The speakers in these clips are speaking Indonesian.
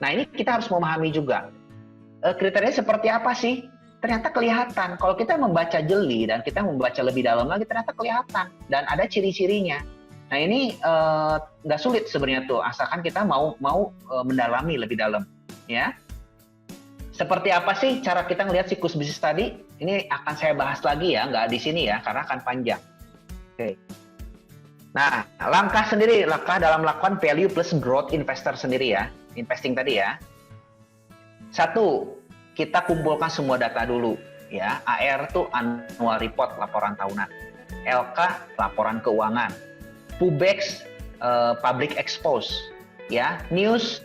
Nah, ini kita harus memahami juga kriterianya seperti apa sih. Ternyata kelihatan kalau kita membaca jeli dan kita membaca lebih dalam lagi, ternyata kelihatan dan ada ciri-cirinya. Nah, ini nggak sulit sebenarnya tuh, asalkan kita mau mendalami lebih dalam, ya. Seperti apa sih cara kita ngelihat siklus bisnis tadi? Ini akan saya bahas lagi ya, nggak di sini ya, karena akan panjang. Oke. Nah, langkah dalam melakukan value plus growth investor sendiri ya, investing tadi ya. Satu, kita kumpulkan semua data dulu ya. AR itu annual report, laporan tahunan. LK, laporan keuangan. PUBEX, public expose ya. News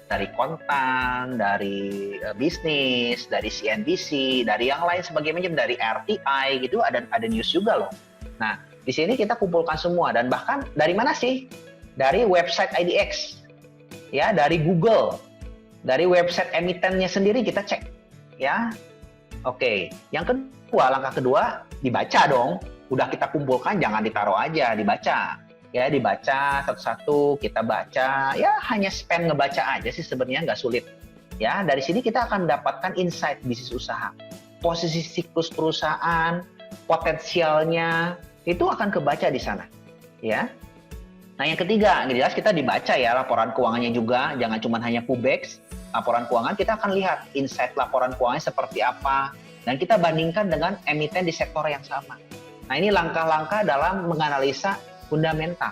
dari kontan, dari bisnis, dari CNBC, dari yang lain sebagainya, dari RTI gitu, ada news juga loh. Nah, di sini kita kumpulkan semua, dan bahkan dari mana sih? Dari website IDX ya, dari Google, dari website emitennya sendiri kita cek ya. Oke, langkah kedua dibaca dong. Udah kita kumpulkan, jangan ditaruh aja, dibaca ya, dibaca satu-satu, kita baca ya, hanya spend ngebaca aja sih sebenarnya, nggak sulit ya. Dari sini kita akan mendapatkan insight bisnis usaha, posisi siklus perusahaan, potensialnya itu akan kebaca di sana ya. Nah, yang ketiga, jelas kita dibaca ya laporan keuangannya juga, jangan cuma hanya PUBEX. Laporan keuangan kita akan lihat insight laporan keuangannya seperti apa, dan kita bandingkan dengan emiten di sektor yang sama. Nah, ini langkah-langkah dalam menganalisa fundamental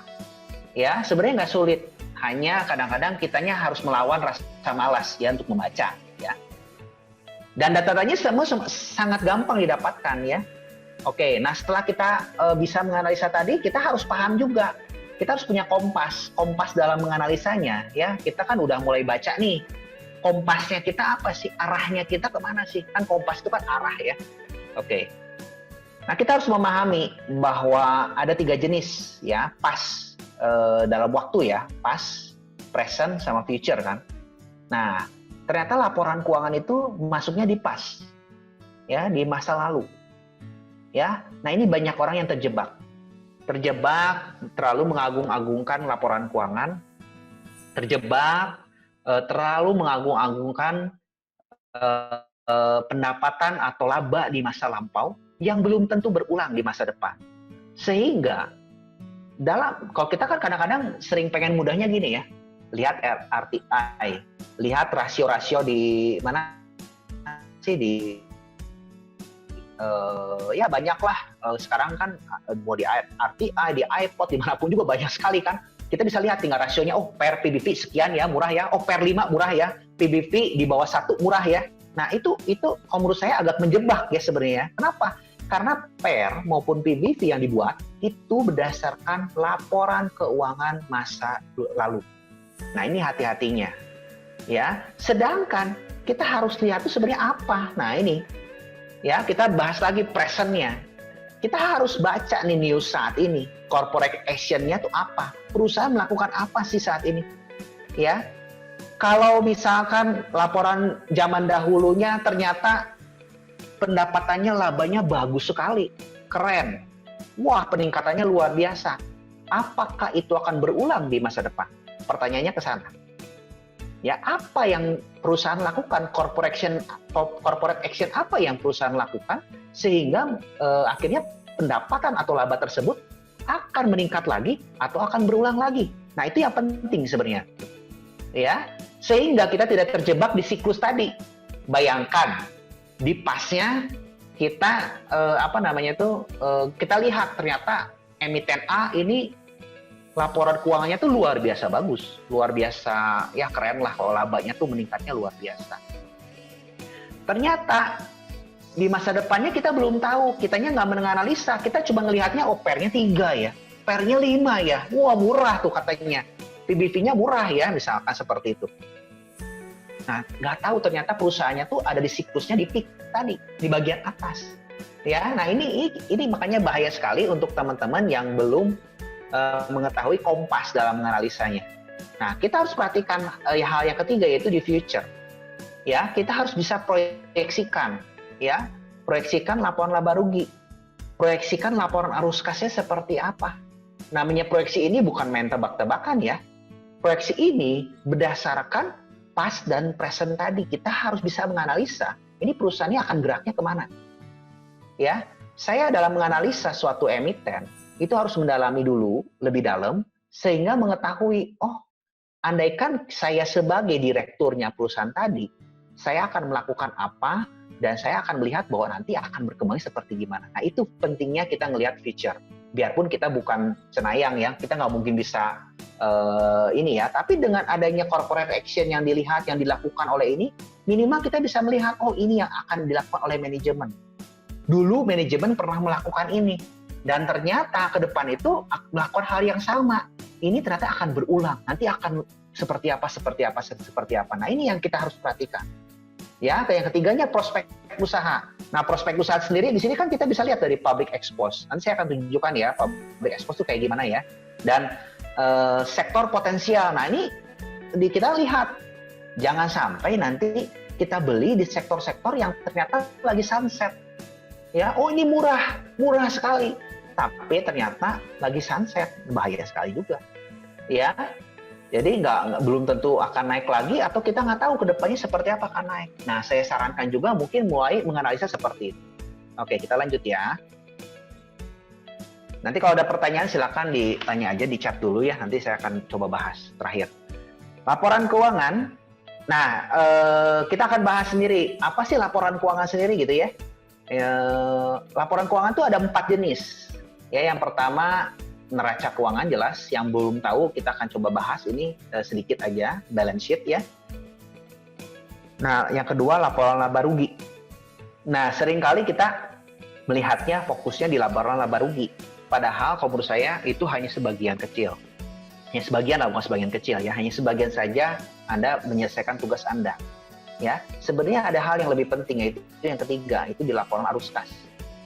ya. Sebenarnya nggak sulit, hanya kadang-kadang kitanya harus melawan rasa malas ya untuk membaca ya. Dan data-datanya semua sangat gampang didapatkan ya. Oke, nah setelah kita bisa menganalisa tadi, kita harus paham juga, kita harus punya kompas dalam menganalisanya ya. Kita kan udah mulai baca nih, kompasnya kita apa sih, arahnya kita kemana sih, kan kompas itu kan arah ya. Oke. Nah, kita harus memahami bahwa ada 3 jenis ya, past dalam waktu ya, past, present, sama future kan. Nah, ternyata laporan keuangan itu masuknya di past ya, di masa lalu ya. Nah, ini banyak orang yang terjebak terlalu mengagung-agungkan laporan keuangan, terlalu mengagung-agungkan pendapatan atau laba di masa lampau yang belum tentu berulang di masa depan. Sehingga kalau kita kan kadang-kadang sering pengen mudahnya gini ya, lihat RTI, lihat rasio-rasio di mana sih, di ya banyak lah sekarang kan, mau di RTI, di iPod, dimanapun juga banyak sekali kan. Kita bisa lihat tinggal rasionya, oh per PBV sekian ya, murah ya, oh per 5 murah ya, PBV di bawah 1 murah ya. Nah, itu kalau menurut saya agak menjebak ya sebenarnya. Kenapa? Karena per maupun PBV yang dibuat itu berdasarkan laporan keuangan masa lalu. Nah, ini hati-hatinya ya. Sedangkan kita harus lihat itu sebenarnya apa. Nah, ini ya, kita bahas lagi presentnya. Kita harus baca nih news saat ini, corporate action-nya tuh apa, perusahaan melakukan apa sih saat ini ya. Kalau misalkan laporan zaman dahulunya ternyata pendapatannya, labanya bagus sekali, keren, wah peningkatannya luar biasa, apakah itu akan berulang di masa depan? Pertanyaannya ke sana ya. Apa yang perusahaan lakukan, corporate action apa yang perusahaan lakukan sehingga akhirnya pendapatan atau laba tersebut akan meningkat lagi atau akan berulang lagi. Nah, itu yang penting sebenarnya ya, sehingga kita tidak terjebak di siklus tadi. Bayangkan di pasnya kita kita lihat ternyata emiten A ini laporan keuangannya tuh luar biasa bagus, luar biasa ya, keren lah kalau labanya tuh meningkatnya luar biasa. Ternyata di masa depannya kita belum tahu, kitanya nggak menganalisa, kita cuma ngelihatnya, oh pernya 3 ya, pernya 5 ya, wah murah tuh katanya, PBV-nya murah ya, misalkan seperti itu. Nah, nggak tahu ternyata perusahaannya tuh ada di siklusnya di peak tadi, di bagian atas ya. Nah, ini makanya bahaya sekali untuk teman-teman yang belum mengetahui kompas dalam menganalisanya. Nah, kita harus perhatikan hal yang ketiga, yaitu di future ya. Kita harus bisa proyeksikan ya, proyeksikan laporan laba rugi, proyeksikan laporan arus kasnya seperti apa. Namanya proyeksi ini bukan main tebak-tebakan ya. Proyeksi ini berdasarkan past dan present tadi. Kita harus bisa menganalisa ini perusahaannya akan geraknya kemana. Ya, saya dalam menganalisa suatu emiten itu harus mendalami dulu lebih dalam sehingga mengetahui, oh, andaikan saya sebagai direkturnya perusahaan tadi, saya akan melakukan apa dan saya akan melihat bahwa nanti akan berkembang seperti gimana. Nah, itu pentingnya kita ngelihat future. Biarpun kita bukan cenayang ya, kita nggak mungkin bisa ini ya, tapi dengan adanya corporate action yang dilihat, yang dilakukan oleh ini, minimal kita bisa melihat, oh ini yang akan dilakukan oleh manajemen. Dulu manajemen pernah melakukan ini, dan ternyata ke depan itu melakukan hal yang sama. Ini ternyata akan berulang, nanti akan seperti apa. Nah, ini yang kita harus perhatikan. Ya, yang ketiganya prospek usaha. Nah, prospek usaha sendiri di sini kan kita bisa lihat dari public expose. Nanti saya akan tunjukkan ya public expose itu kayak gimana ya. Dan sektor potensial. Nah, ini kita lihat jangan sampai nanti kita beli di sektor-sektor yang ternyata lagi sunset. Ya, oh ini murah sekali. Tapi ternyata lagi sunset, bahaya sekali juga. Ya. Jadi belum tentu akan naik lagi atau kita nggak tahu ke depannya seperti apa akan naik. Nah, saya sarankan juga mungkin mulai menganalisa seperti itu. Oke, kita lanjut ya. Nanti kalau ada pertanyaan silakan ditanya aja di chat dulu ya. Nanti saya akan coba bahas terakhir. Laporan keuangan. Nah, kita akan bahas sendiri. Apa sih laporan keuangan sendiri gitu ya? Laporan keuangan itu ada 4 jenis. Ya, yang pertama neraca keuangan jelas, yang belum tahu kita akan coba bahas ini sedikit aja, balance sheet ya. Nah, yang kedua laporan laba rugi. Nah, seringkali kita melihatnya fokusnya di laporan laba rugi. Padahal kalau menurut saya itu hanya sebagian kecil. Hanya sebagian lah, bukan sebagian kecil ya, hanya sebagian saja Anda menyelesaikan tugas Anda. Ya, sebenarnya ada hal yang lebih penting yaitu yang ketiga, itu di laporan arus kas.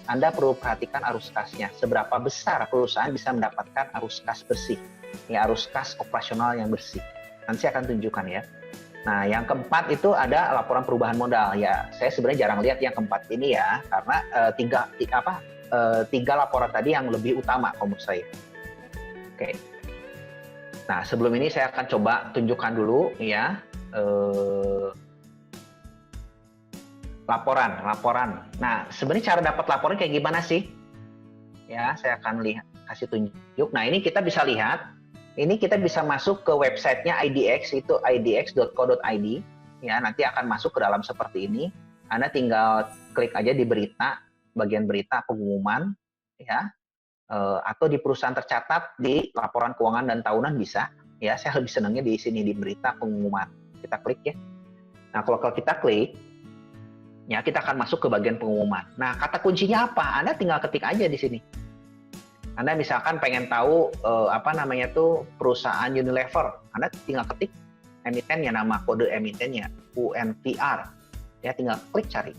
Anda perlu perhatikan arus kasnya. Seberapa besar perusahaan bisa mendapatkan arus kas bersih. Ya, arus kas operasional yang bersih. Nanti saya akan tunjukkan ya. Nah, yang keempat itu ada laporan perubahan modal. Ya, saya sebenarnya jarang lihat yang keempat ini ya, karena tiga laporan tadi yang lebih utama menurut saya. Oke. Nah, sebelum ini saya akan coba tunjukkan dulu ya. Laporan. Nah, sebenarnya cara dapat laporan kayak gimana sih? Ya, saya akan kasih tunjuk. Nah, ini kita bisa lihat. Ini kita bisa masuk ke websitenya IDX, itu idx.co.id. Ya, nanti akan masuk ke dalam seperti ini. Anda tinggal klik aja di berita, bagian berita pengumuman, ya, atau di perusahaan tercatat di laporan keuangan dan tahunan bisa. Ya, saya lebih senangnya di sini di berita pengumuman. Kita klik ya. Nah, kalau kita klik, ya, kita akan masuk ke bagian pengumuman. Nah, kata kuncinya apa? Anda tinggal ketik aja di sini. Anda misalkan pengen tahu perusahaan Unilever. Anda tinggal ketik emitennya, nama kode emitennya UNVR. Ya, tinggal klik cari.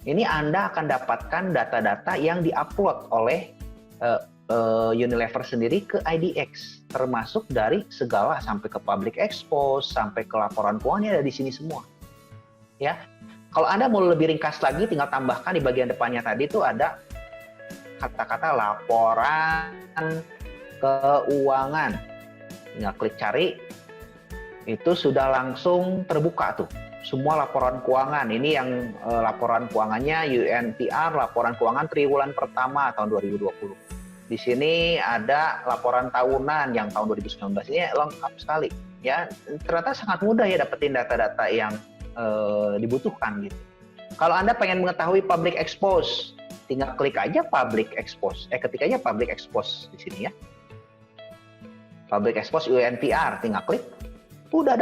Ini Anda akan dapatkan data-data yang diupload oleh Unilever sendiri ke IDX, termasuk dari segala sampai ke public expose, sampai ke laporan keuangannya ada di sini semua. Ya. Kalau Anda mau lebih ringkas lagi, tinggal tambahkan di bagian depannya tadi itu ada kata-kata laporan keuangan. Tinggal klik cari, itu sudah langsung terbuka tuh. Semua laporan keuangan. Ini yang laporan keuangannya UNPR, laporan keuangan triwulan pertama tahun 2020. Di sini ada laporan tahunan yang tahun 2019. Ini lengkap sekali. Ya, ternyata sangat mudah ya dapetin data-data yang dibutuhkan gitu. Kalau Anda pengen mengetahui public expose, tinggal klik aja public expose. Ketik aja public expose di sini ya. Public expose UNPR, tinggal klik. Udah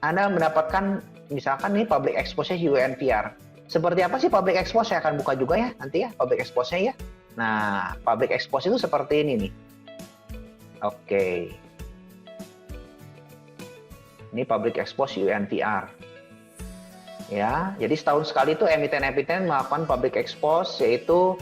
Anda mendapatkan misalkan nih public expose-nya UNPR. Seperti apa sih public expose? Saya akan buka juga ya nanti ya public expose-nya ya. Nah, public expose itu seperti ini nih. Oke. Ini public expose UNPR. Ya, jadi setahun sekali itu emiten-emiten melakukan public expose, yaitu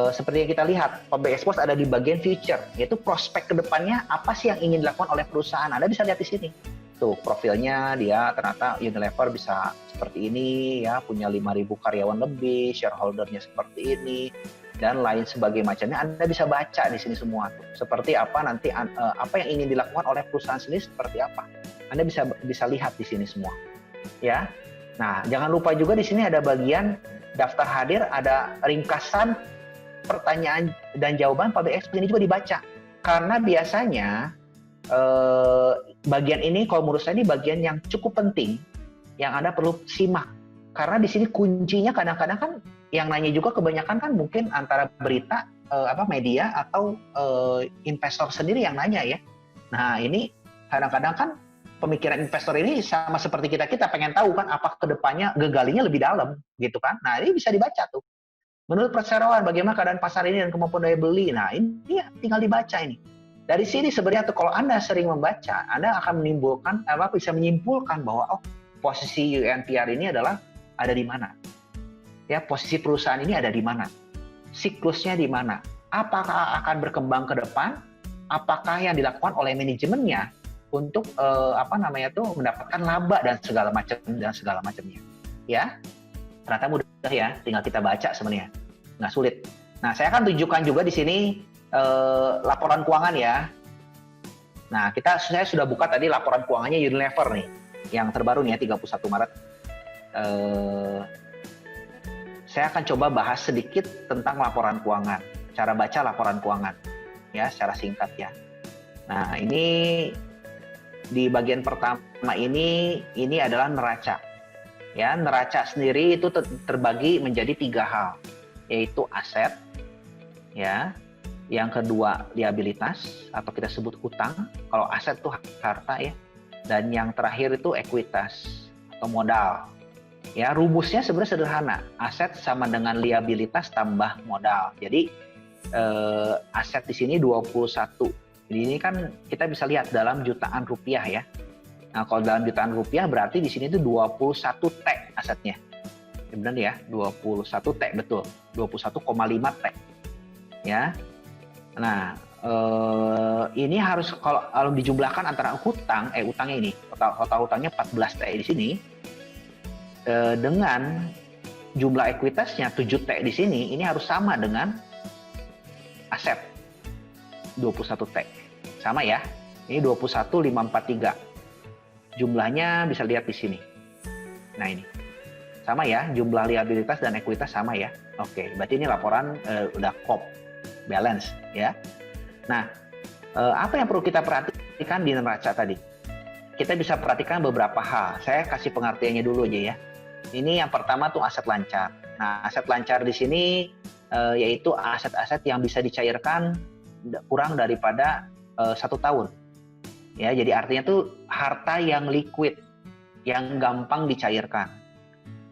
seperti yang kita lihat, public expose ada di bagian future, yaitu prospek kedepannya apa sih yang ingin dilakukan oleh perusahaan. Anda bisa lihat di sini. Tuh profilnya dia ternyata Unilever bisa seperti ini, ya punya 5.000 karyawan lebih, shareholdernya seperti ini, dan lain sebagainya macamnya. Anda bisa baca di sini semua tuh. Seperti apa nanti apa yang ingin dilakukan oleh perusahaan sendiri seperti apa. Anda bisa lihat di sini semua, ya. Nah, jangan lupa juga di sini ada bagian daftar hadir, ada ringkasan pertanyaan dan jawaban public exposure, ini juga dibaca. Karena biasanya bagian ini kalau menurut saya ini bagian yang cukup penting yang Anda perlu simak. Karena di sini kuncinya kadang-kadang kan yang nanya juga kebanyakan kan mungkin antara berita media atau investor sendiri yang nanya ya. Nah, ini kadang-kadang kan pemikiran investor ini sama seperti kita pengen tahu kan apa kedepannya gegalinya lebih dalam gitu kan. Nah, ini bisa dibaca tuh. Menurut perseroan bagaimana keadaan pasar ini dan kemampuan daya beli. Nah, ini ya, tinggal dibaca ini. Dari sini sebenarnya tuh kalau Anda sering membaca, Anda akan menimbulkan bisa menyimpulkan bahwa posisi UNPR ini adalah ada di mana. Ya, posisi perusahaan ini ada di mana. Siklusnya di mana. Apakah akan berkembang ke depan? Apakah yang dilakukan oleh manajemennya untuk mendapatkan laba dan segala macamnya. Ya. Ternyata mudah ya, tinggal kita baca sebenarnya. Nggak sulit. Nah, saya akan tunjukkan juga di sini laporan keuangan ya. Nah, saya sudah buka tadi laporan keuangannya Unilever nih, yang terbaru nih ya, 31 Maret. Saya akan coba bahas sedikit tentang laporan keuangan, cara baca laporan keuangan, ya, secara singkat ya. Nah, ini di bagian pertama ini adalah neraca. Ya, neraca sendiri itu terbagi menjadi 3 hal, yaitu aset, ya. Yang kedua liabilitas atau kita sebut hutang. Kalau aset itu harta ya. Dan yang terakhir itu ekuitas atau modal. Ya, rumusnya sebenarnya sederhana. Aset sama dengan liabilitas tambah modal. Jadi aset di sini 21. Jadi ini kan kita bisa lihat dalam jutaan rupiah ya. Nah, kalau dalam jutaan rupiah berarti di sini itu 21 T asetnya. Ya, benar ya, 21 T betul. 21,5 T. Ya. Nah, ini harus kalau dijumlahkan antara utangnya ini, total hutangnya 14 T di sini, dengan jumlah ekuitasnya 7 T di sini, ini harus sama dengan aset 21 T. Sama ya, ini 21,543. Jumlahnya bisa lihat di sini. Nah ini, sama ya, jumlah liabilitas dan ekuitas sama ya. Oke, berarti ini laporan udah COP. Balance ya. Nah, apa yang perlu kita perhatikan di neraca tadi? Kita bisa perhatikan beberapa hal. Saya kasih pengertiannya dulu aja ya. Ini yang pertama tuh aset lancar. Nah, aset lancar di sini yaitu aset-aset yang bisa dicairkan kurang daripada 1 tahun. Ya, jadi artinya tuh harta yang liquid, yang gampang dicairkan.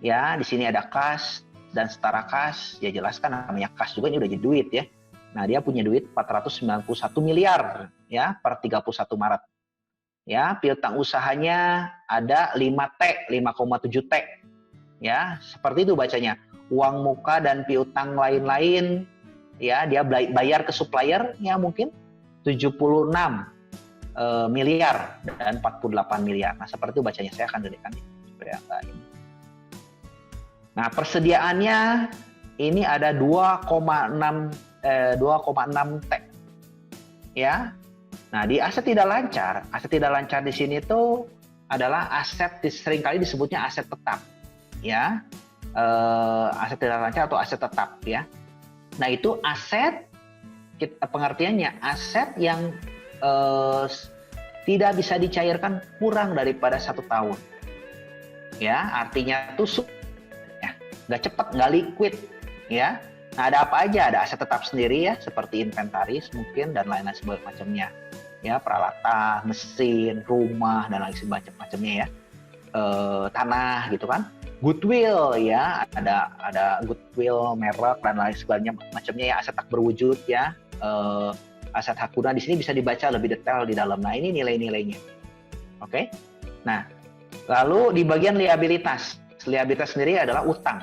Ya, di sini ada kas dan setara kas. Ya jelas kan namanya kas juga ini udah jadi duit ya. Nah, dia punya duit 491 miliar ya per 31 Maret. Ya, piutang usahanya ada 5T, 5,7 T. Ya, seperti itu bacanya. Uang muka dan piutang lain-lain ya, dia bayar ke supplier ya mungkin 76 miliar dan 48 miliar. Nah, seperti itu bacanya. Saya akan jadikan supaya ini. Nah, persediaannya ini ada 2,6 T. Ya. Nah, di aset tidak lancar di sini itu adalah aset seringkali disebutnya aset tetap. Ya. Aset tidak lancar atau aset tetap ya. Nah, itu aset pengertiannya aset yang tidak bisa dicairkan kurang daripada 1 tahun. Ya, artinya tuh ya, nggak cepat, nggak liquid ya. Nah, ada apa aja? Ada aset tetap sendiri ya, seperti inventaris mungkin dan lain-lain sebagainya ya, peralatan, mesin, rumah dan lain sebagainya ya, tanah gitu kan, goodwill ya, ada goodwill merek dan lain sebagainya ya, aset tak berwujud ya, aset hak guna di sini bisa dibaca lebih detail di dalam. Nah, ini nilai-nilainya. Oke. Nah, lalu di bagian liabilitas sendiri adalah utang.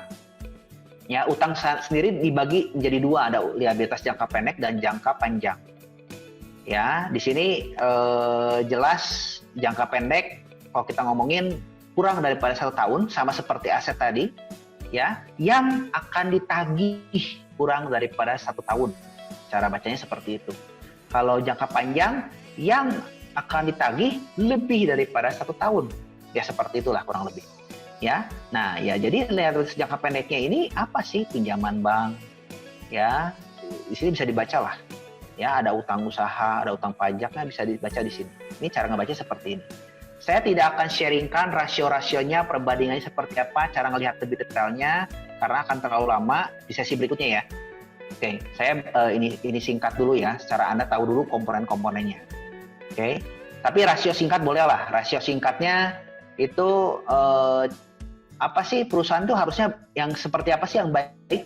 Ya, utang sendiri dibagi menjadi 2, ada liabilitas jangka pendek dan jangka panjang. Ya, di sini jelas jangka pendek kalau kita ngomongin kurang daripada 1 tahun, sama seperti aset tadi, ya, yang akan ditagih kurang daripada 1 tahun. Cara bacanya seperti itu. Kalau jangka panjang yang akan ditagih lebih daripada 1 tahun. Ya seperti itulah kurang lebih. Ya, nah ya jadi liabilitas jangka pendeknya ini apa sih? Pinjaman bank, ya di sini bisa dibaca lah. Ya ada utang usaha, ada utang pajaknya bisa dibaca di sini. Ini cara ngebaca seperti ini. Saya tidak akan sharingkan rasio-rasionya, perbandingannya seperti apa, cara ngelihat lebih detailnya, karena akan terlalu lama di sesi berikutnya ya. Oke, saya ini singkat dulu ya, secara Anda tahu dulu komponen-komponennya. Oke, tapi rasio singkat boleh lah. Rasio singkatnya itu apa sih perusahaan itu harusnya yang seperti apa sih yang baik?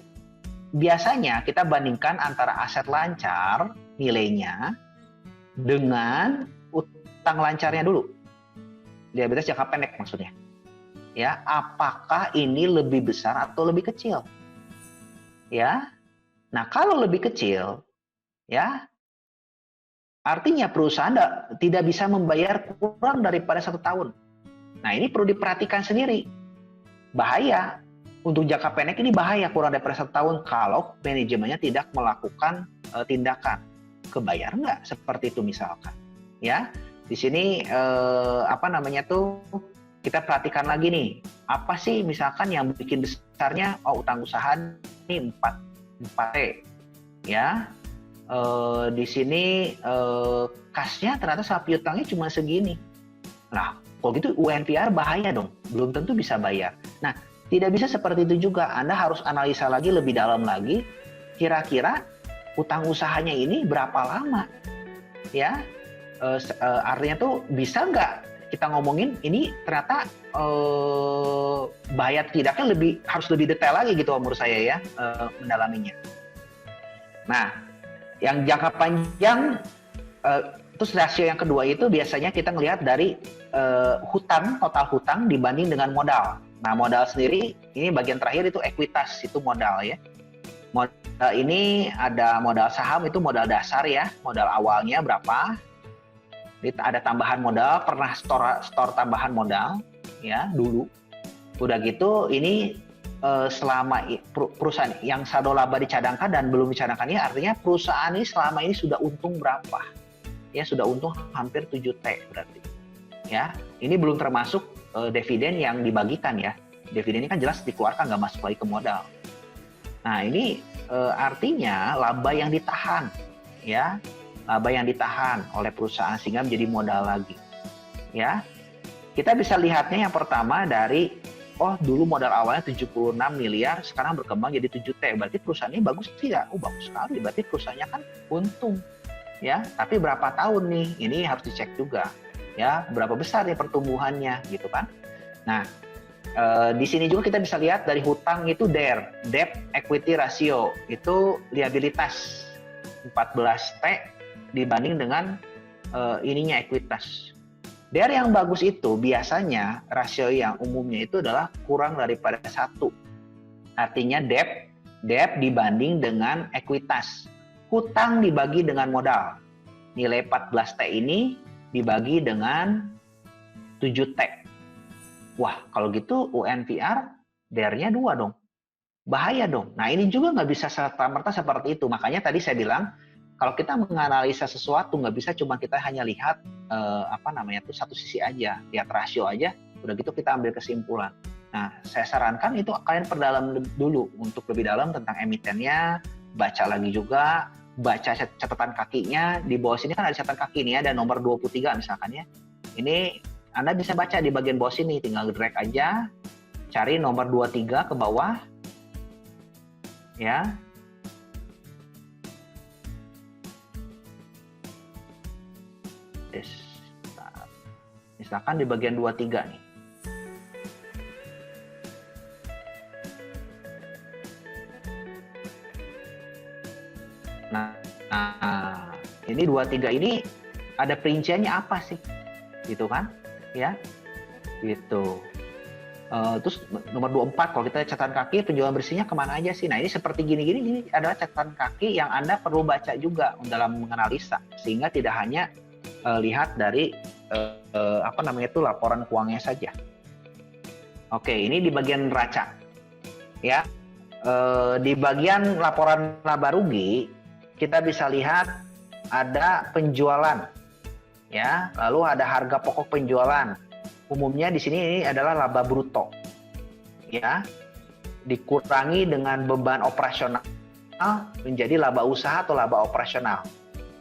Biasanya kita bandingkan antara aset lancar nilainya dengan utang lancarnya dulu. Liabilitas jangka pendek maksudnya. Ya, apakah ini lebih besar atau lebih kecil? Ya. Nah, kalau lebih kecil, ya artinya perusahaan tidak bisa membayar kurang daripada 1 tahun. Nah, ini perlu diperhatikan sendiri. Bahaya. Untuk jangka pendek ini bahaya kurang daripada 1 tahun kalau manajemennya tidak melakukan tindakan. Kebayar nggak seperti itu misalkan. Ya, di sini apa namanya tuh kita perhatikan lagi nih. Apa sih misalkan yang bikin besarnya? Oh, utang usaha ini 4T. Ya, di sini kasnya ternyata sama piutangnya cuma segini. Nah, kalau gitu UNPR bahaya dong, belum tentu bisa bayar. Nah, tidak bisa seperti itu juga. Anda harus analisa lagi lebih dalam lagi. Kira-kira utang usahanya ini berapa lama? Ya, artinya tuh bisa nggak kita ngomongin ini ternyata bahaya tidaknya harus lebih detail lagi gitu menurut saya ya mendalaminya. Nah, yang jangka panjang terus rasio yang kedua itu biasanya kita ngelihat dari total hutang dibanding dengan modal. Nah, modal sendiri ini bagian terakhir itu ekuitas, itu modal ya. Modal ini ada modal saham itu modal dasar ya, modal awalnya berapa. Ada tambahan modal, pernah store tambahan modal ya dulu. Udah gitu ini selama perusahaan yang saldo laba dicadangkan dan belum dicadangkan ini artinya perusahaan ini selama ini sudah untung berapa? Ya sudah untung hampir 7T berarti. Ya, ini belum termasuk dividen yang dibagikan ya. Dividen ini kan jelas dikeluarkan, nggak masuk lagi ke modal. Nah, ini artinya laba yang ditahan ya. Laba yang ditahan oleh perusahaan sehingga menjadi modal lagi. Ya. Kita bisa lihatnya yang pertama dari dulu modal awalnya 76 miliar, sekarang berkembang jadi 7T. Berarti perusahaannya bagus tidak? Oh, bagus sekali. Berarti perusahaannya kan untung. Ya, tapi berapa tahun nih? Ini harus dicek juga. Ya, berapa besar nih pertumbuhannya gitu kan? Nah, di sini juga kita bisa lihat dari hutang itu DER, debt equity ratio, itu liabilitas 14T dibanding dengan ininya ekuitas. DER yang bagus itu biasanya rasio yang umumnya itu adalah kurang daripada 1. Artinya debt dibanding dengan ekuitas. Hutang dibagi dengan modal. Nilai 14T ini dibagi dengan 7T. Wah, kalau gitu UNPR DER-nya 2 dong. Bahaya dong. Nah, ini juga nggak bisa serta-merta seperti itu. Makanya tadi saya bilang, kalau kita menganalisa sesuatu, nggak bisa cuma kita hanya lihat satu sisi aja. Lihat rasio aja, udah gitu kita ambil kesimpulan. Nah, saya sarankan itu kalian perdalam dulu untuk lebih dalam tentang emitennya, baca lagi juga, baca catatan kakinya. Di bawah sini kan ada catatan kaki nih, ada nomor 23 misalkan ya. Ini Anda bisa baca di bagian bawah sini, tinggal drag aja, cari nomor 23 ke bawah. Ya. Misalkan di bagian 23 nih. Nah, ini 23 ini ada perinciannya apa sih? Gitu kan? Ya. Gitu. Terus nomor 24 kalau kita catatan kaki penjualan bersihnya kemana aja sih? Nah, ini seperti gini-gini ini adalah catatan kaki yang Anda perlu baca juga dalam menganalisa sehingga tidak hanya lihat dari laporan keuangannya saja. Oke, ini di bagian neraca. Ya. Di bagian laporan laba rugi kita bisa lihat ada penjualan. Ya, lalu ada harga pokok penjualan. Umumnya di sini ini adalah laba bruto. Ya, dikurangi dengan beban operasional menjadi laba usaha atau laba operasional.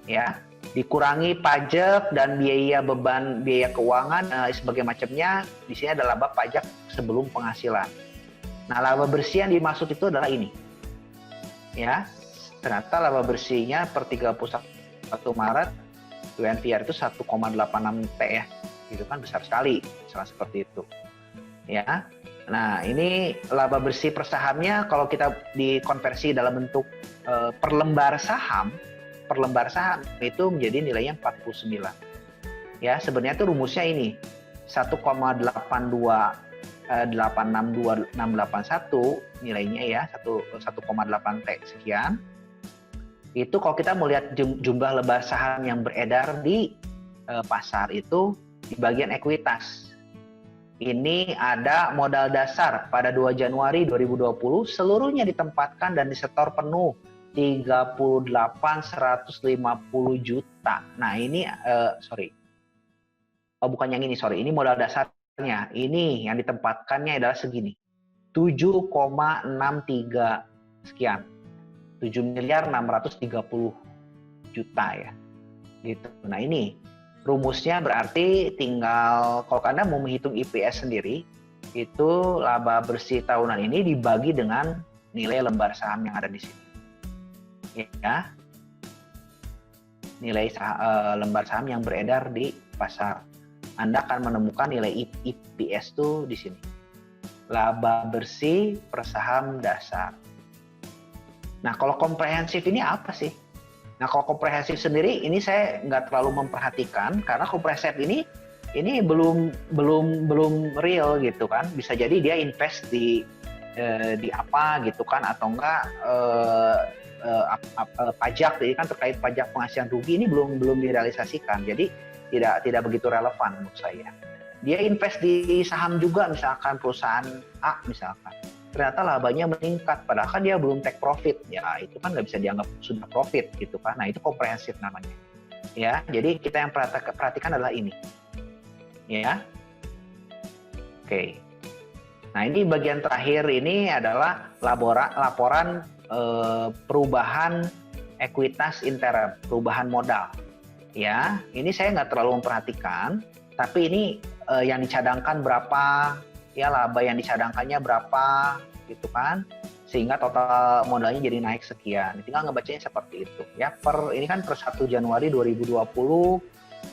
Ya, dikurangi pajak dan beban biaya keuangan sebagai macamnya. Di sini ada laba pajak sebelum penghasilan. Nah, laba bersih yang dimaksud itu adalah ini. Ya, ternyata laba bersihnya per 31 Maret UNVR itu 1,86 T ya. Itu kan besar sekali, misalnya seperti itu. Ya. Nah, ini laba bersih per sahamnya kalau kita dikonversi dalam bentuk per lembar saham itu menjadi nilainya 49. Ya, sebenarnya itu rumusnya ini 1,8262681 nilainya ya, 1,8 T sekian. Itu kalau kita melihat jumlah lembar saham yang beredar di pasar itu di bagian ekuitas. Ini ada modal dasar pada 2 Januari 2020 seluruhnya ditempatkan dan disetor penuh 38.150 juta. Nah, ini bukan yang ini, ini modal dasarnya. Ini yang ditempatkannya adalah segini. 7,63 sekian. 7.630 juta ya. Gitu. Nah, ini rumusnya berarti tinggal kalau Anda mau menghitung IPS sendiri, itu laba bersih tahunan ini dibagi dengan nilai lembar saham yang ada di sini. Ya. Nilai lembar saham yang beredar di pasar. Anda akan menemukan nilai IPS itu di sini. Laba bersih per saham dasar. Nah, kalau komprehensif ini apa sih? Nah, kalau komprehensif sendiri ini saya nggak terlalu memperhatikan karena komprehensif ini belum real gitu kan. Bisa jadi dia invest di apa gitu kan, atau enggak pajak. Jadi kan terkait pajak penghasilan rugi ini belum direalisasikan. Jadi tidak begitu relevan menurut saya. Dia invest di saham juga, misalkan perusahaan A misalkan. Ternyata labanya meningkat, padahal kan dia belum take profit, ya itu kan nggak bisa dianggap sudah profit gitu kan. Nah, itu komprehensif namanya. Ya, jadi kita yang perhatikan adalah ini. Ya, oke. Nah, ini bagian terakhir ini adalah laporan perubahan ekuitas interim, perubahan modal. Ya, ini saya nggak terlalu memperhatikan, tapi ini yang dicadangkan berapa, ya laba yang dicadangkannya berapa gitu kan, sehingga total modalnya jadi naik sekian. Tinggal ngebacanya seperti itu ya. Ini kan per 1 Januari 2020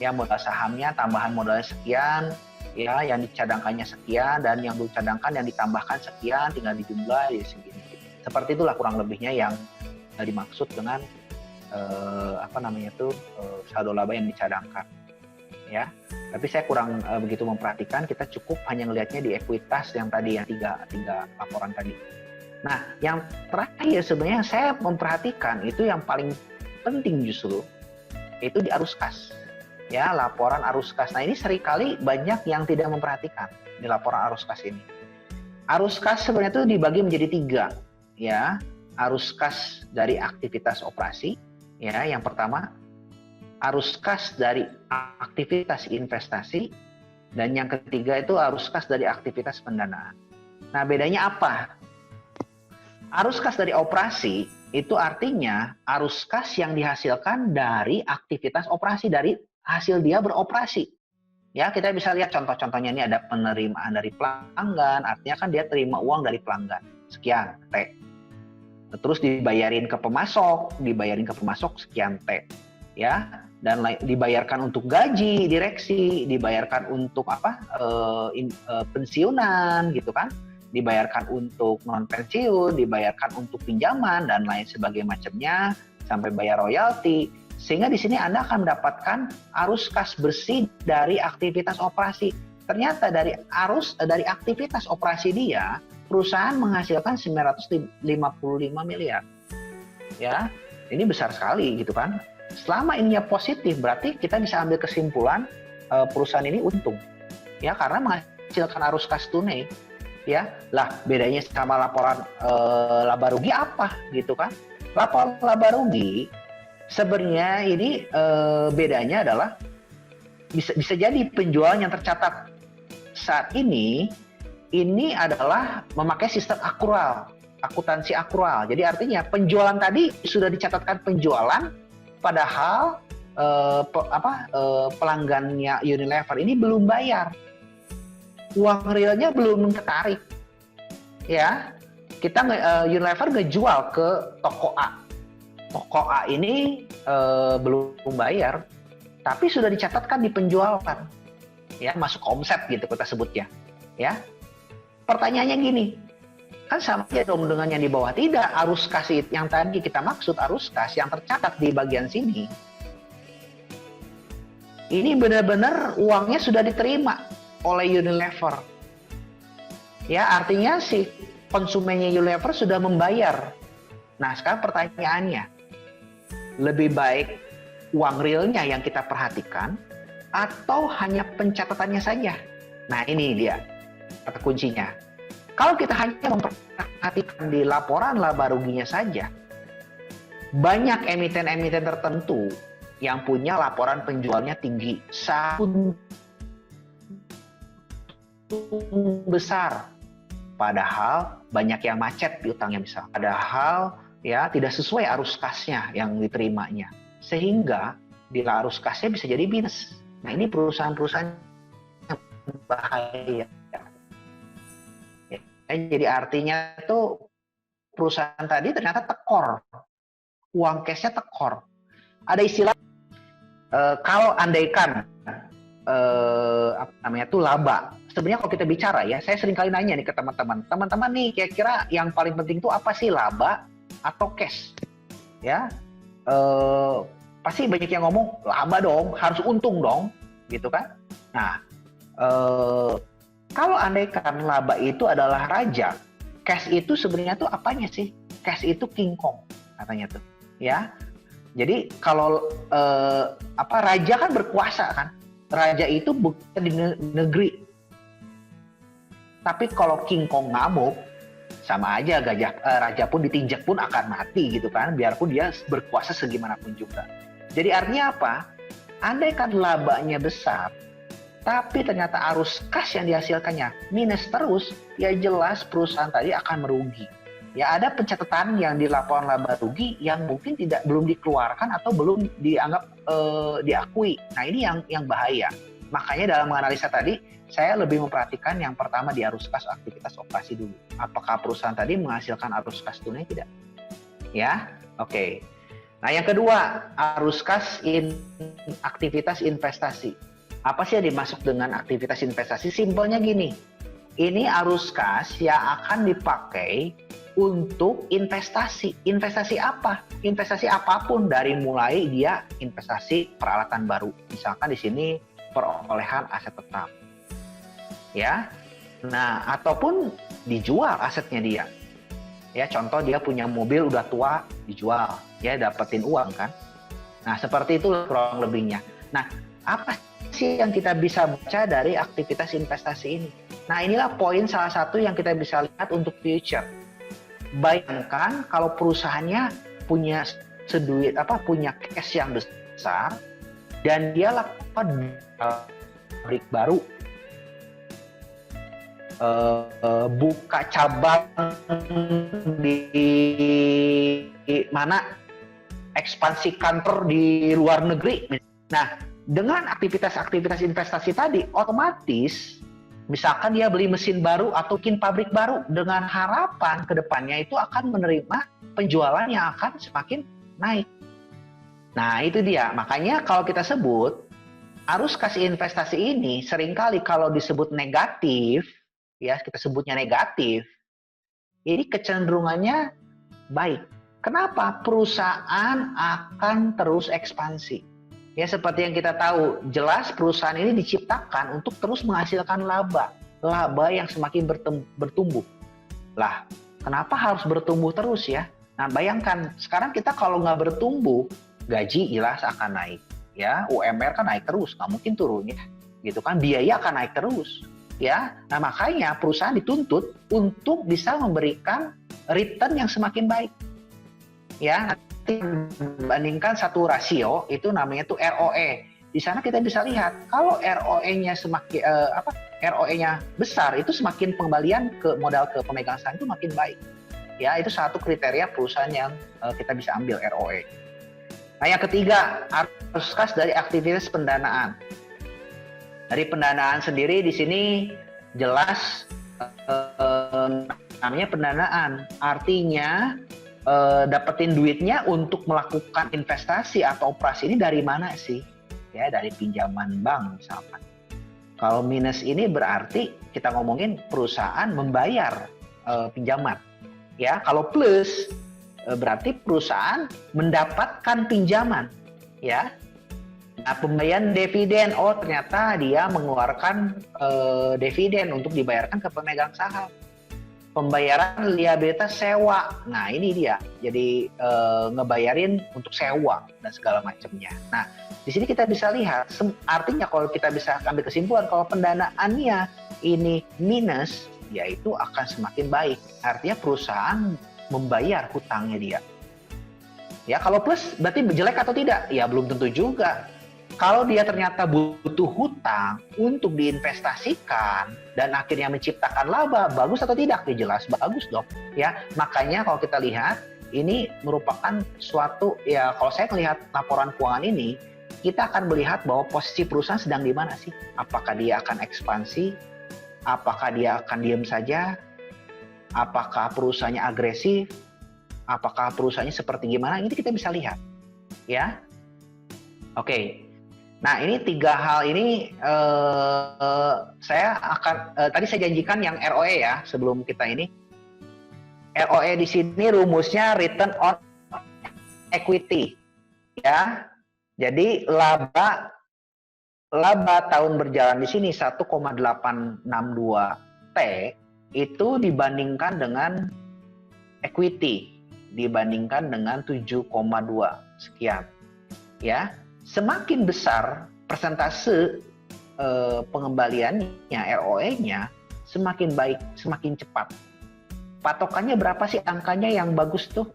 ya, modal sahamnya tambahan modalnya sekian ya, yang dicadangkannya sekian, dan yang dicadangkan yang ditambahkan sekian, tinggal dijumlah ya segini. Seperti itulah kurang lebihnya yang dimaksud dengan saldo laba yang dicadangkan ya. Tapi saya kurang begitu memperhatikan, kita cukup hanya melihatnya di ekuitas yang tadi, yang tiga laporan tadi. Nah, yang terakhir sebenarnya saya memperhatikan itu yang paling penting justru itu di arus kas. Ya, laporan arus kas. Nah, ini seringkali banyak yang tidak memperhatikan di laporan arus kas ini. Arus kas sebenarnya itu dibagi menjadi 3 ya. Arus kas dari aktivitas operasi ya, yang pertama. Arus kas dari aktivitas investasi, dan yang ketiga itu arus kas dari aktivitas pendanaan. Nah, bedanya apa? Arus kas dari operasi itu artinya arus kas yang dihasilkan dari aktivitas operasi, dari hasil dia beroperasi. Ya, kita bisa lihat contoh-contohnya, ini ada penerimaan dari pelanggan, artinya kan dia terima uang dari pelanggan sekian T. Terus dibayarin ke pemasok sekian T. Ya, dan dibayarkan untuk gaji direksi, dibayarkan untuk pensiunan gitu kan, dibayarkan untuk non pensiun, dibayarkan untuk pinjaman dan lain sebagainya macamnya, sampai bayar royalti. Sehingga di sini Anda akan mendapatkan arus kas bersih dari aktivitas operasi. Ternyata dari aktivitas operasi dia, perusahaan menghasilkan 955 miliar. Ya, ini besar sekali gitu kan. Selama ininya positif, berarti kita bisa ambil kesimpulan perusahaan ini untung, ya, karena menghasilkan arus kas tunai, ya. Lah, bedanya sama laporan laba rugi apa, gitu kan? Laporan laba rugi sebenarnya ini bedanya adalah bisa jadi penjual yang tercatat saat ini adalah memakai sistem akrual, akuntansi akrual. Jadi artinya penjualan tadi sudah dicatatkan penjualan, padahal pelanggannya Unilever ini belum bayar, uang realnya belum ketarik. Ya, kita Unilever ngejual ke toko A. Toko A ini belum bayar, tapi sudah dicatatkan di penjualan. Ya, masuk omset gitu kita sebutnya. Ya. Pertanyaannya gini, kan sama aja dong dengan yang di bawah. Tidak, arus kas yang tadi kita maksud, arus kas yang tercatat di bagian sini. Ini benar-benar uangnya sudah diterima oleh Unilever. Ya, artinya si konsumennya Unilever sudah membayar. Nah, sekarang pertanyaannya, lebih baik uang realnya yang kita perhatikan atau hanya pencatatannya saja? Nah, ini dia kata kuncinya. Kalau kita hanya memperhatikan di laporan laba ruginya saja, banyak emiten-emiten tertentu yang punya laporan penjualnya tinggi, besar, padahal banyak yang macet di utangnya misalnya. Padahal ya tidak sesuai arus kasnya yang diterimanya, sehingga di arus kasnya bisa jadi minus. Nah, ini perusahaan-perusahaan yang bahaya. Ya, jadi artinya tuh perusahaan tadi ternyata tekor, uang cashnya tekor. Ada istilah kalau andaikan apa namanya tuh laba. Sebenarnya kalau kita bicara ya, saya sering kali nanya nih ke teman-teman. Teman-teman nih kira-kira yang paling penting tuh apa sih, laba atau cash? Ya, pasti banyak yang ngomong laba dong, harus untung dong, gitu kan? Nah, kalau andaikan laba itu adalah raja, cash itu sebenarnya tuh apanya sih? Cash itu King Kong katanya tuh, ya. Jadi kalau raja kan berkuasa kan, raja itu bukan di negeri. Tapi kalau King Kong ngamuk, sama aja raja pun ditinjak pun akan mati gitu kan, biarpun dia berkuasa segimanapun juga. Jadi artinya apa? Andaikan labanya besar, tapi ternyata arus kas yang dihasilkannya minus terus, ya jelas perusahaan tadi akan merugi. Ya ada pencatatan yang di laporan laba rugi yang mungkin belum dikeluarkan atau belum dianggap diakui. Nah, ini yang bahaya. Makanya dalam menganalisa tadi saya lebih memperhatikan yang pertama di arus kas aktivitas operasi dulu. Apakah perusahaan tadi menghasilkan arus kas tunai tidak? Ya, oke. Nah, yang kedua, arus kas aktivitas investasi. Apa sih yang dimaksud dengan aktivitas investasi? Simpelnya gini. Ini arus kas yang akan dipakai untuk investasi. Investasi apa? Investasi apapun, dari mulai dia investasi peralatan baru. Misalkan di sini perolehan aset tetap. Ya. Nah, ataupun dijual asetnya dia. Ya, contoh dia punya mobil udah tua, dijual, ya dapetin uang kan. Nah, seperti itu kurang lebihnya. Nah, apa sih yang kita bisa baca dari aktivitas investasi ini? Nah, inilah poin salah satu yang kita bisa lihat untuk future. Bayangkan kalau perusahaannya punya punya cash yang besar dan dia lakukan pabrik baru, buka cabang di mana, ekspansi kantor di luar negeri. Nah, dengan aktivitas-aktivitas investasi tadi, otomatis misalkan dia beli mesin baru atau bikin pabrik baru, dengan harapan ke depannya itu akan menerima penjualan yang akan semakin naik. Nah, itu dia. Makanya kalau kita sebut arus kas investasi ini seringkali kalau disebut negatif, ya kita sebutnya negatif, ini kecenderungannya baik. Kenapa? Perusahaan akan terus ekspansi. Ya, seperti yang kita tahu, jelas perusahaan ini diciptakan untuk terus menghasilkan laba yang semakin bertumbuh. Lah, kenapa harus bertumbuh terus ya? Nah, bayangkan sekarang kita kalau nggak bertumbuh, gaji jelas akan naik, ya UMR kan naik terus, nggak mungkin turun ya, gitu kan, biaya akan naik terus, ya. Nah, makanya perusahaan dituntut untuk bisa memberikan return yang semakin baik, ya. Bandingkan satu rasio itu namanya tuh ROE, di sana kita bisa lihat kalau ROE-nya semakin ROE-nya besar, itu semakin pengembalian ke modal ke pemegang saham itu makin baik. Ya, itu satu kriteria perusahaan yang kita bisa ambil ROE. Nah, yang ketiga, arus kas dari aktivitas pendanaan. Dari pendanaan sendiri di sini jelas namanya pendanaan. Artinya dapetin duitnya untuk melakukan investasi atau operasi ini dari mana sih? Ya, dari pinjaman bank misalkan. Kalau minus ini berarti kita ngomongin perusahaan membayar pinjaman. Ya, kalau plus berarti perusahaan mendapatkan pinjaman. Ya. Nah, pembayaran dividen, oh ternyata dia mengeluarkan dividen untuk dibayarkan ke pemegang saham. Pembayaran liabilitas sewa, nah ini dia, jadi ngebayarin untuk sewa dan segala macamnya. Nah, di sini kita bisa lihat, artinya kalau kita bisa ambil kesimpulan kalau pendanaannya ini minus, yaitu akan semakin baik. Artinya perusahaan membayar hutangnya dia. Ya, kalau plus berarti jelek atau tidak? Ya belum tentu juga. Kalau dia ternyata butuh hutang untuk diinvestasikan dan akhirnya menciptakan laba, bagus atau tidak? Ya jelas bagus dong. Ya, makanya kalau kita lihat ini merupakan suatu, ya kalau saya melihat laporan keuangan ini, kita akan melihat bahwa posisi perusahaan sedang di mana sih? Apakah dia akan ekspansi? Apakah dia akan diam saja? Apakah perusahaannya agresif? Apakah perusahaannya seperti gimana? Ini kita bisa lihat. Ya. Oke. Nah, ini tiga hal ini saya akan tadi saya janjikan yang ROE ya sebelum kita ini. ROE di sini rumusnya return on equity ya. Jadi laba tahun berjalan di sini 1,862 T itu dibandingkan dengan equity dibandingkan dengan 7,2 sekian. Ya. Semakin besar persentase pengembaliannya, ROE-nya, semakin baik, semakin cepat. Patokannya berapa sih angkanya yang bagus tuh?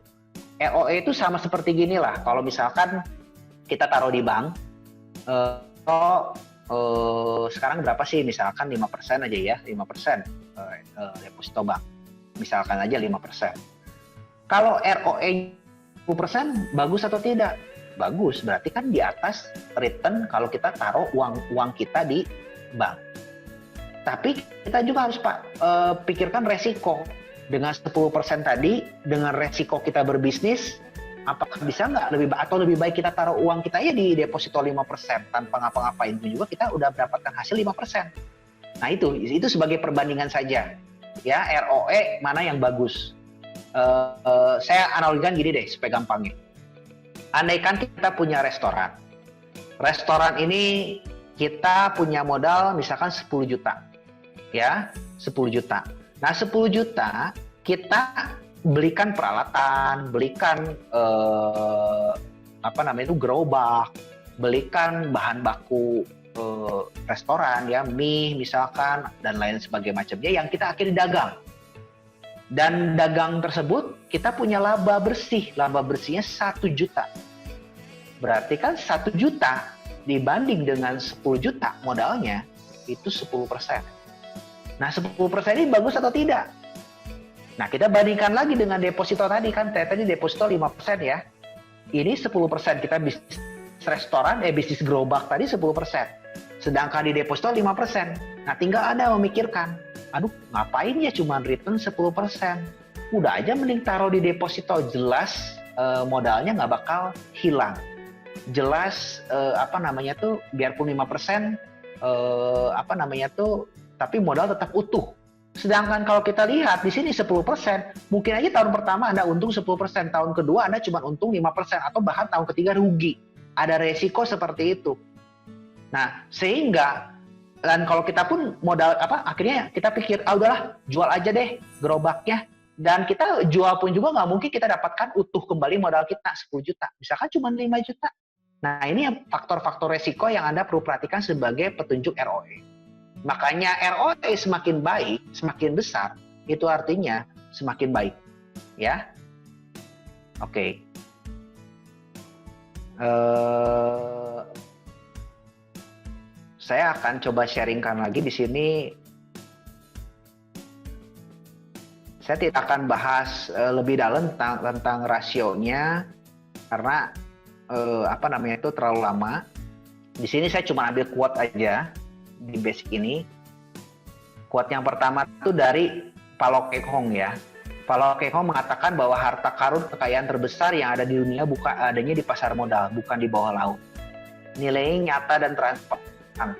ROE itu sama seperti gini lah, kalau misalkan kita taruh di bank, sekarang berapa sih? Misalkan 5% aja ya, 5% deposito bank. Misalkan aja 5%. Kalau ROE 10% bagus atau tidak? Bagus, berarti kan di atas return kalau kita taruh uang kita di bank. Tapi kita juga harus pikirkan resiko. Dengan 10% tadi, dengan resiko kita berbisnis, apakah bisa nggak lebih baik kita taruh uang kita ya di deposito 5% tanpa ngapa-ngapain itu juga kita udah mendapatkan hasil 5%. Nah itu sebagai perbandingan saja. Ya, ROE mana yang bagus. Saya analogikan gini deh supaya gampangnya. Andaikan kita punya restoran. Restoran ini kita punya modal misalkan 10 juta. Ya, 10 juta. Nah, 10 juta kita belikan peralatan, belikan gerobak, belikan bahan baku restoran ya, mie misalkan dan lain sebagainya macamnya yang kita akhirnya dagang. Dan dagang tersebut kita punya laba bersih. Laba bersihnya 1 juta. Berarti kan 1 juta dibanding dengan 10 juta modalnya itu 10%. Nah 10% ini bagus atau tidak? Nah kita bandingkan lagi dengan deposito tadi kan. Tadi deposito 5% ya. Ini 10% kita bisnis restoran, bisnis gerobak tadi 10%. Sedangkan di deposito 5%. Nah tinggal Anda memikirkan, aduh ngapain ya cuma return 10%, udah aja mending taruh di deposito, jelas modalnya nggak bakal hilang, jelas biarpun 5% tapi modal tetap utuh. Sedangkan kalau kita lihat di sini 10%, mungkin aja tahun pertama Anda untung 10%, tahun kedua Anda cuma untung 5% atau bahkan tahun ketiga rugi. Ada resiko seperti itu. Nah, sehingga dan kalau kita pun modal akhirnya kita pikir udahlah jual aja deh gerobaknya, dan kita jual pun juga nggak mungkin kita dapatkan utuh kembali modal kita 10 juta, misalkan cuma 5 juta. Nah ini faktor-faktor resiko yang Anda perlu perhatikan sebagai petunjuk ROE. Makanya ROE semakin baik, semakin besar, itu artinya semakin baik, ya. Oke. saya akan coba sharingkan lagi di sini. Saya tidak akan bahas lebih dalam tentang rasionya karena itu terlalu lama. Di sini saya cuma ambil quote aja di basic ini. Quote yang pertama itu dari Paulo Coelho ya. Paulo Coelho mengatakan bahwa harta karun kekayaan terbesar yang ada di dunia bukan adanya di pasar modal, bukan di bawah laut. Nilainya nyata dan transparan.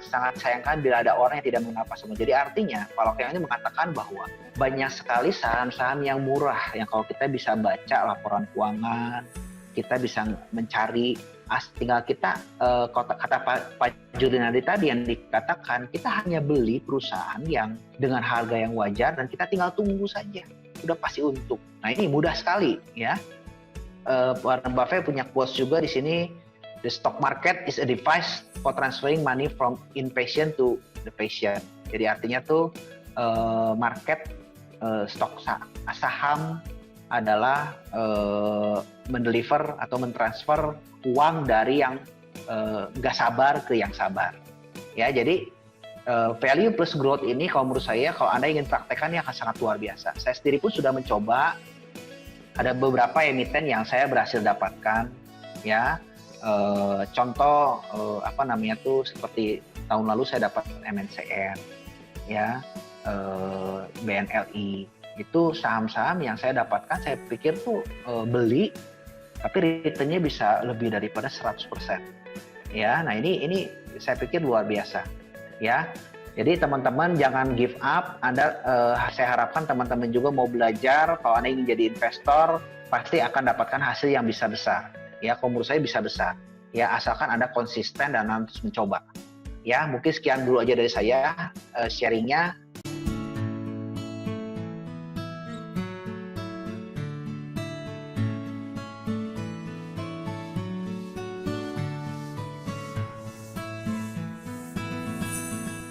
Sangat sayangkan bila ada orang yang tidak mengenal pasar modal. Jadi artinya Paulo Coelho ini mengatakan bahwa banyak sekali saham-saham yang murah yang kalau kita bisa baca laporan keuangan, kita bisa mencari tinggal kita kata Pak Jurinadi tadi yang dikatakan kita hanya beli perusahaan yang dengan harga yang wajar dan kita tinggal tunggu saja, udah pasti untung. Nah ini mudah sekali ya. Warren Buffett punya quotes juga di sini, the stock market is a device for transferring money from impatient to the patient. Jadi artinya tuh market stok saham adalah mendeliver atau mentransfer uang dari yang nggak sabar ke yang sabar. Ya, jadi value plus growth ini kalau menurut saya kalau Anda ingin praktekkan akan sangat luar biasa. Saya sendiri pun sudah mencoba. Ada beberapa emiten yang saya berhasil dapatkan. Ya, contoh seperti tahun lalu saya dapat MNCR, ya, BNLI. Itu saham-saham yang saya dapatkan, saya pikir tuh beli tapi returnnya bisa lebih daripada 100%. Ya, nah ini saya pikir luar biasa. Ya, jadi teman-teman jangan give up. Saya harapkan teman-teman juga mau belajar. Kalau Anda ingin jadi investor, pasti akan dapatkan hasil yang bisa besar. Ya, kalau menurut saya bisa besar. Ya, asalkan Anda konsisten dan terus mencoba. Ya, mungkin sekian dulu aja dari saya sharingnya.